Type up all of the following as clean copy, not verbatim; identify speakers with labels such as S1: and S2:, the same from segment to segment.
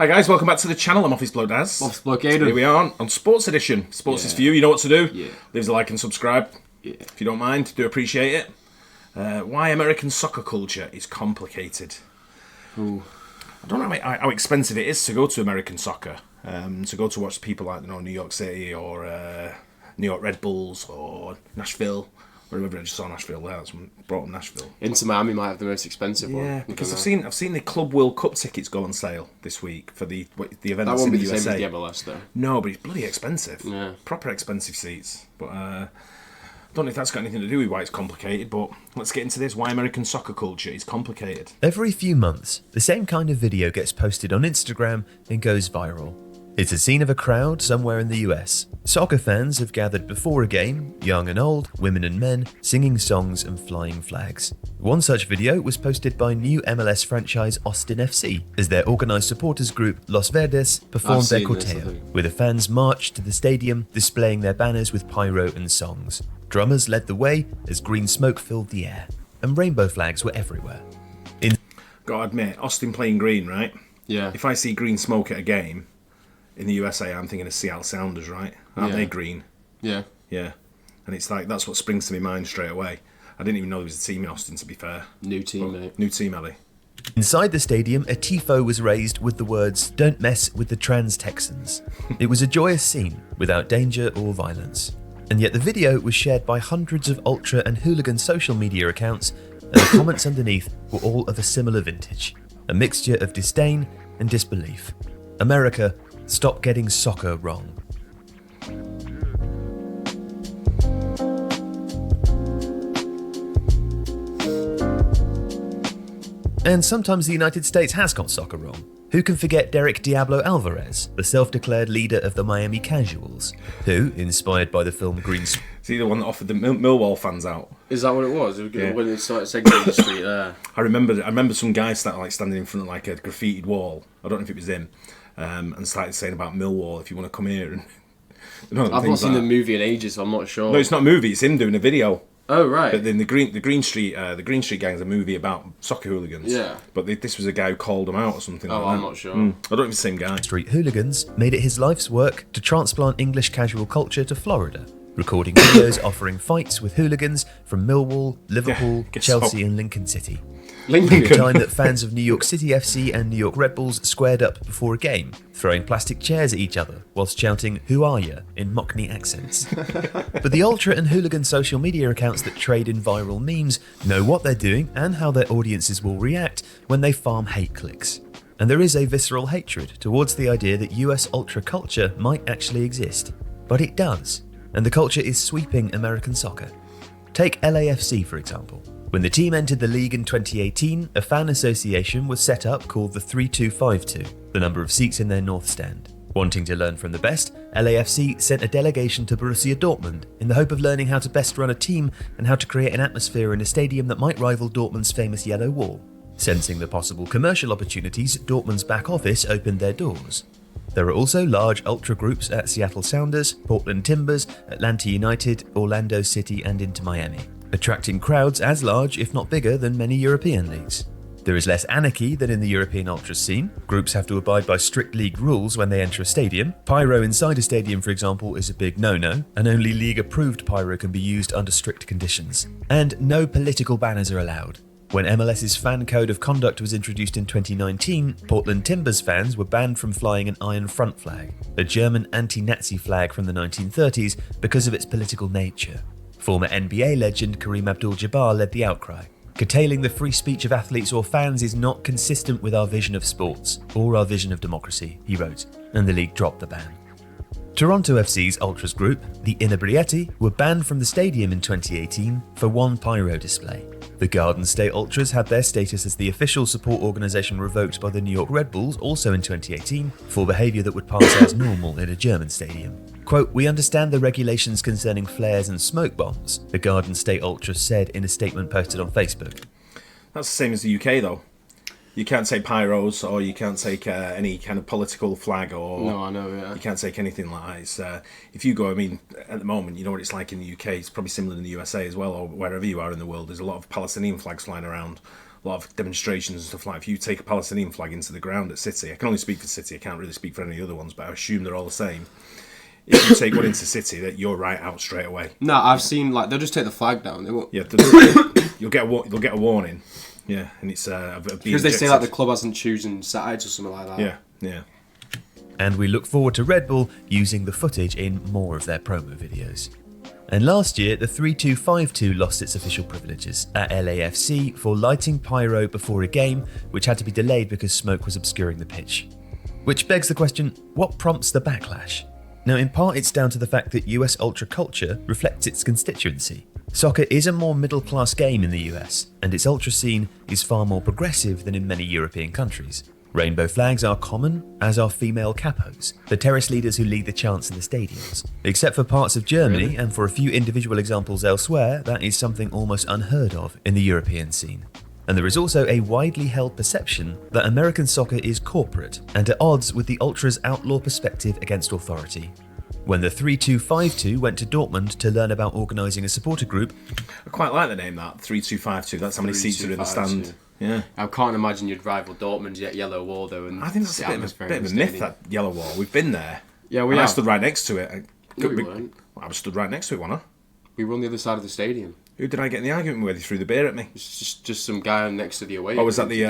S1: Hi guys, welcome back to the channel. I'm Office Bloke Daz.
S2: Office Bloke Aidan.
S1: Here we are on Sports Edition. Sports is for you, you know what to do.
S2: Yeah.
S1: Leave a like and subscribe. Yeah. If you don't mind, do appreciate it. Why American soccer culture is complicated.
S2: Ooh.
S1: I don't know how expensive it is to go to American soccer. To go to watch people like New York City or New York Red Bulls or Nashville. I remember I just saw Nashville there. That's brought up Nashville.
S2: Inter Miami might have the most expensive one.
S1: Yeah, because I've seen the Club World Cup tickets go on sale this week for the event
S2: That
S1: that's
S2: won't
S1: in
S2: be
S1: the
S2: the same
S1: USA.
S2: as the MLS though.
S1: No, but it's bloody expensive.
S2: Yeah.
S1: Proper expensive seats. But I don't know if that's got anything to do with why it's complicated, but let's get into this. Why American soccer culture is complicated.
S3: Every few months, the same kind of video gets posted on Instagram and goes viral. It's a scene of a crowd somewhere in the US. Soccer fans have gathered before a game, young and old, women and men, singing songs and flying flags. One such video was posted by new MLS franchise Austin FC as their organised supporters group Los Verdes performed their corteo, where the fans marched to the stadium displaying their banners with pyro and songs. Drummers led the way as green smoke filled the air, and rainbow flags were everywhere.
S1: Gotta admit, Austin playing green, right?
S2: Yeah.
S1: If I see green smoke at a game in the USA, I'm thinking of Seattle Sounders, right? Aren't they green?
S2: Yeah.
S1: Yeah. And it's like, that's what springs to my mind straight away. I didn't even know there was a team in Austin, to be fair.
S2: New team, mate.
S1: New team, Ali.
S3: Inside the stadium, a tifo was raised with the words, "Don't mess with the trans Texans." It was a joyous scene, without danger or violence. And yet the video was shared by hundreds of ultra and hooligan social media accounts, and the comments underneath were all of a similar vintage. A mixture of disdain and disbelief. America, stop getting soccer wrong. And sometimes the United States has got soccer wrong. Who can forget Derek Diablo Alvarez, the self-declared leader of the Miami Casuals, who, inspired by the film Green...
S1: Is he the one that offered the Millwall fans out?
S2: Is that what it was? When it started segmenting the street there.
S1: I remember some guy standing in front of like a graffitied wall. I don't know if it was him. And started saying about Millwall, if you want to come here. And
S2: I've not seen the movie in ages, so I'm not sure.
S1: No, it's not a movie. It's him doing a video.
S2: Oh right.
S1: But then the Green Street Gang is a movie about soccer hooligans.
S2: Yeah.
S1: But this was a guy who called them out or something.
S2: Oh,
S1: like
S2: I'm
S1: that.
S2: not sure.
S1: I don't know if it's the same guy.
S3: Street hooligans made it his life's work to transplant English casual culture to Florida, recording videos offering fights with hooligans from Millwall, Liverpool, Chelsea, and Lincoln City.
S2: Lincoln.
S3: The time that fans of New York City FC and New York Red Bulls squared up before a game, throwing plastic chairs at each other whilst shouting "Who are ya?" in Mockney accents. But the ultra and hooligan social media accounts that trade in viral memes know what they're doing and how their audiences will react when they farm hate clicks. And there is a visceral hatred towards the idea that US ultra culture might actually exist. But it does, and the culture is sweeping American soccer. Take LAFC for example. When the team entered the league in 2018, a fan association was set up called the 3252, the number of seats in their north stand. Wanting to learn from the best, LAFC sent a delegation to Borussia Dortmund in the hope of learning how to best run a team and how to create an atmosphere in a stadium that might rival Dortmund's famous Yellow Wall. Sensing the possible commercial opportunities, Dortmund's back office opened their doors. There are also large ultra groups at Seattle Sounders, Portland Timbers, Atlanta United, Orlando City, and Inter Miami, attracting crowds as large, if not bigger, than many European leagues. There is less anarchy than in the European ultra scene. Groups have to abide by strict league rules when they enter a stadium. Pyro inside a stadium, for example, is a big no-no, and only league-approved pyro can be used under strict conditions. And no political banners are allowed. When MLS's fan code of conduct was introduced in 2019, Portland Timbers fans were banned from flying an iron front flag, a German anti-Nazi flag from the 1930s, because of its political nature. Former NBA legend Kareem Abdul-Jabbar led the outcry. Curtailing the free speech of athletes or fans is not consistent with our vision of sports or our vision of democracy, he wrote, and the league dropped the ban. Toronto FC's Ultras group, the Inebriati, were banned from the stadium in 2018 for one pyro display. The Garden State Ultras had their status as the official support organisation revoked by the New York Red Bulls also in 2018 for behaviour that would pass as normal in a German stadium. Quote, "We understand the regulations concerning flares and smoke bombs," the Garden State Ultras said in a statement posted on Facebook.
S1: That's the same as the UK though. You can't take pyros, or you can't take any kind of political flag, or
S2: No, I know, yeah.
S1: You can't take anything like that. It's, if you go, I mean, at the moment, you know what it's like in the UK. It's probably similar in the USA as well, or wherever you are in the world. There's a lot of Palestinian flags flying around, a lot of demonstrations and stuff like. If you take a Palestinian flag into the ground at City, I can only speak for City. I can't really speak for any other ones, but I assume they're all the same. If you take one into City, that you're right out straight away.
S2: No, I've seen like they'll just take the flag down. They won't.
S1: Yeah, you'll get a warning. Yeah, and it's
S2: because they say like the club hasn't chosen sides or something like that.
S1: Yeah, yeah.
S3: And we look forward to Red Bull using the footage in more of their promo videos. And last year, the 3252 lost its official privileges at LAFC for lighting pyro before a game, which had to be delayed because smoke was obscuring the pitch. Which begs the question, what prompts the backlash? Now, in part, it's down to the fact that US ultra culture reflects its constituency. Soccer is a more middle-class game in the US, and its ultra scene is far more progressive than in many European countries. Rainbow flags are common, as are female capos, the terrace leaders who lead the chants in the stadiums. Except for parts of Germany and for a few individual examples elsewhere, that is something almost unheard of in the European scene. And there is also a widely held perception that American soccer is corporate and at odds with the ultras' outlaw perspective against authority. When the 3252 went to Dortmund to learn about organising a supporter group...
S1: I quite like the name, that, 3252. That's how many seats are in the stand. Yeah.
S2: I can't imagine you'd rival Dortmund's yellow wall though. And
S1: I think that's a bit of a myth, that yellow wall. We've been there.
S2: Yeah, we have.
S1: I stood right next to it.
S2: No, we weren't.
S1: I was stood right next to it, wasn't I?
S2: We were on the other side of the stadium.
S1: Who did I get in the argument with? He threw the beer at me.
S2: It's just some guy next to the away.
S1: Oh, was that the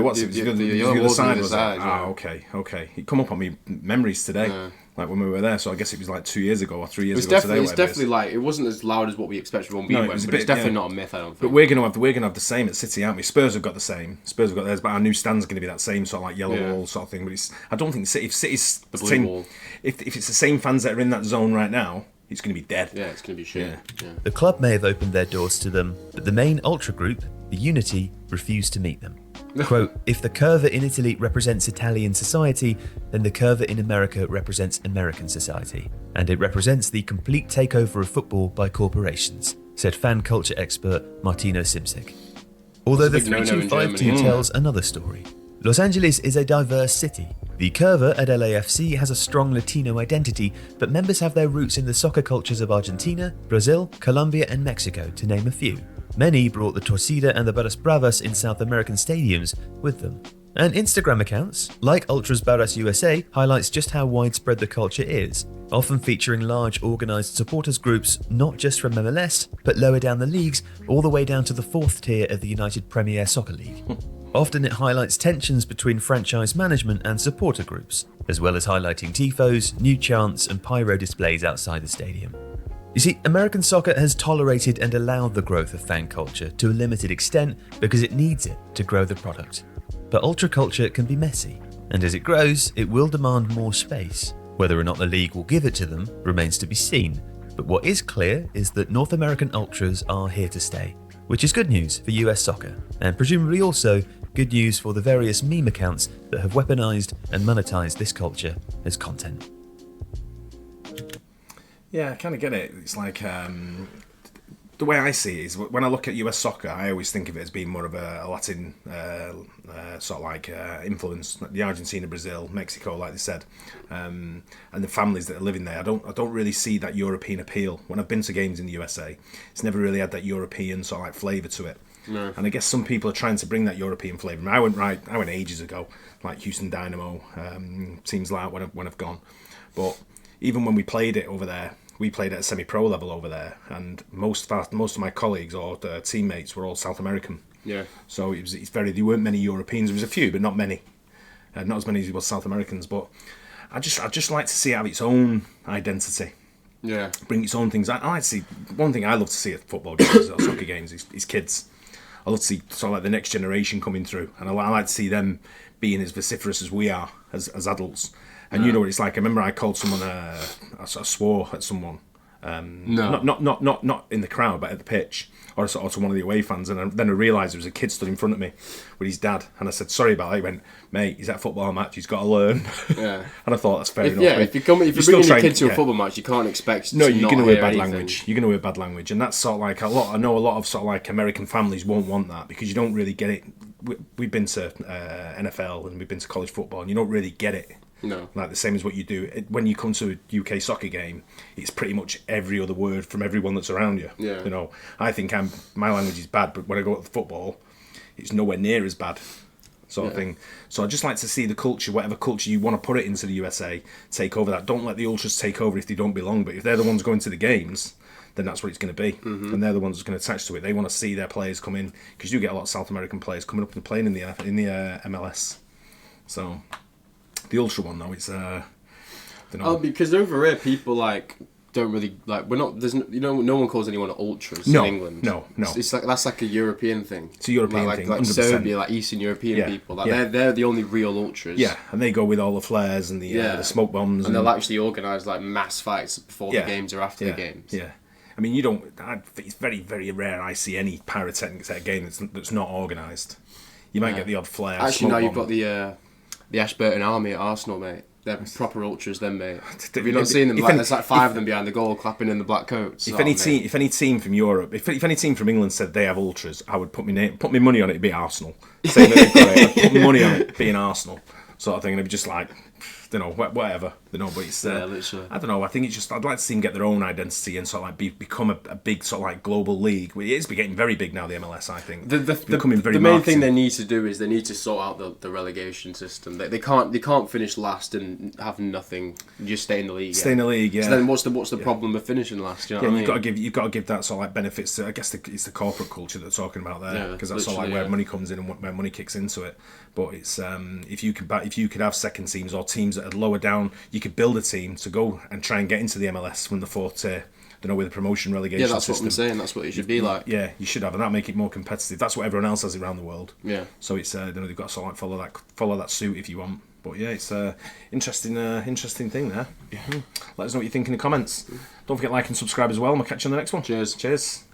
S1: what's it?
S2: The other side, was it?
S1: Ah, okay. It come up on me memories today.
S2: Yeah.
S1: Like when we were there, so I guess it was like 2 years ago or 3 years ago today.
S2: It's definitely like, it wasn't as loud as what we expected when we went, but it's definitely not a myth, I don't think.
S1: But we're gonna have the same at City, aren't we? Spurs have got the same. Spurs have got theirs, but our new stand's going to be that same sort of like yellow wall sort of thing. But I don't think if City's
S2: the blue
S1: same,
S2: wall.
S1: If it's the same fans that are in that zone right now, it's going to be dead.
S2: Yeah, it's going to be shit. Yeah.
S3: The club may have opened their doors to them, but the main ultra group, the Unity, refused to meet them. Quote, if the curva in Italy represents Italian society, then the curva in America represents American society. And it represents the complete takeover of football by corporations, said fan culture expert Martino Simsek. Although the 3252 tells another story. Los Angeles is a diverse city. The curva at LAFC has a strong Latino identity, but members have their roots in the soccer cultures of Argentina, Brazil, Colombia and Mexico, to name a few. Many brought the Torcida and the Barras Bravas in South American stadiums with them. And Instagram accounts, like Ultras Barras USA, highlights just how widespread the culture is, often featuring large organised supporters groups not just from MLS, but lower down the leagues, all the way down to the 4th tier of the United Premier Soccer League. Often it highlights tensions between franchise management and supporter groups, as well as highlighting tifos, new chants and pyro displays outside the stadium. You see, American soccer has tolerated and allowed the growth of fan culture to a limited extent because it needs it to grow the product. But ultra culture can be messy, and as it grows, it will demand more space. Whether or not the league will give it to them remains to be seen, but what is clear is that North American ultras are here to stay, which is good news for US soccer, and presumably also good news for the various meme accounts that have weaponized and monetized this culture as content.
S1: Yeah, I kind of get it. It's like the way I see it is when I look at US soccer, I always think of it as being more of a Latin sort of like influence. The Argentina, Brazil, Mexico, like they said, and the families that are living there. I don't really see that European appeal. When I've been to games in the USA, it's never really had that European sort of like flavour to it. No. And I guess some people are trying to bring that European flavour. I went ages ago, like Houston Dynamo, teams like when I've gone, but even when we played it over there, we played at a semi-pro level over there, and most of my colleagues or teammates were all South American.
S2: Yeah.
S1: So there weren't many Europeans. There was a few, but not many. Not as many as there was South Americans. But I just like to see it have its own identity.
S2: Yeah.
S1: Bring its own things. I like to see, one thing I love to see at football games or soccer games is kids. I love to see sort of like the next generation coming through, and I like to see them being as vociferous as we are as adults. And you know what it's like. I remember I called someone. I swore at someone.
S2: No.
S1: Not in the crowd, but at the pitch, or to one of the away fans. And then I realised there was a kid stood in front of me with his dad, and I said sorry about it. He went, mate, he's at a football match. He's got to learn.
S2: Yeah.
S1: And I thought that's fair enough.
S2: Yeah, if you're bringing your kid to a football match, you can't expect.
S1: No, you're going to hear bad
S2: anything.
S1: language. You're going to hear bad language, and that's sort of like I know a lot of sort of like American families won't want that because you don't really get it. We've been to NFL and we've been to college football, and you don't really get it.
S2: No.
S1: Like the same as what you do. When you come to a UK soccer game, it's pretty much every other word from everyone that's around you.
S2: Yeah.
S1: You know, I think my language is bad, but when I go to the football, it's nowhere near as bad, sort of thing. So I'd just like to see the culture, whatever culture you want to put it into the USA, take over that. Don't let the ultras take over if they don't belong. But if they're the ones going to the games, then that's what it's going to be. And they're the ones that's going to attach to it. They want to see their players come in, because you get a lot of South American players coming up and playing in the MLS. So the ultra one though, it's
S2: because over here people like don't really like. We're not. There's no one calls anyone ultras in England.
S1: No.
S2: It's like that's like a European thing.
S1: It's a European thing.
S2: Like Serbia, like Eastern European people. Like they're the only real ultras.
S1: Yeah, and they go with all the flares and the smoke bombs,
S2: and they'll actually organise like mass fights before the games or after the games.
S1: Yeah. I mean, it's very, very rare I see any pyrotechnics at a game that's not organised. You might get the odd flare.
S2: Actually, now you've got the Ashburton Army at Arsenal, mate. They're proper ultras, then, mate. Have you not seen them? There's like 5 of them behind the goal, clapping in the black coats.
S1: If any team from Europe, if any team from England said they have ultras, I would put my money on it. It'd be Arsenal. Same as I'd put my money on it being Arsenal, sort of thing. And it'd be just like, whatever. But it's
S2: literally.
S1: I don't know. I think it's just I'd like to see them get their own identity and sort of like become a big sort of like global league. It is getting very big now. The MLS, I think,
S2: the main thing they need to do is they need to sort out the relegation system. They can't finish last and have nothing. Just stay in the league.
S1: Stay in the league. Yeah.
S2: So then what's the problem of finishing last? You know what I mean?
S1: You've got to give that sort of like benefits to. I guess it's the corporate culture that they're talking about there, because that's sort of like where money comes in and where money kicks into it. But it's if you could have second teams or teams that are lower down, you could build a team to go and try and get into the MLS from the fourth tier. With a promotion relegation system.
S2: Yeah, that's what I'm saying. That's what it should be like.
S1: Yeah, you should have, and that make it more competitive. That's what everyone else has around the world.
S2: Yeah.
S1: So it's they've got to sort of like follow that suit if you want. But yeah, it's interesting thing there. Yeah. Let us know what you think in the comments. Don't forget to like and subscribe as well, and we'll catch you on the next one.
S2: Cheers.
S1: Cheers.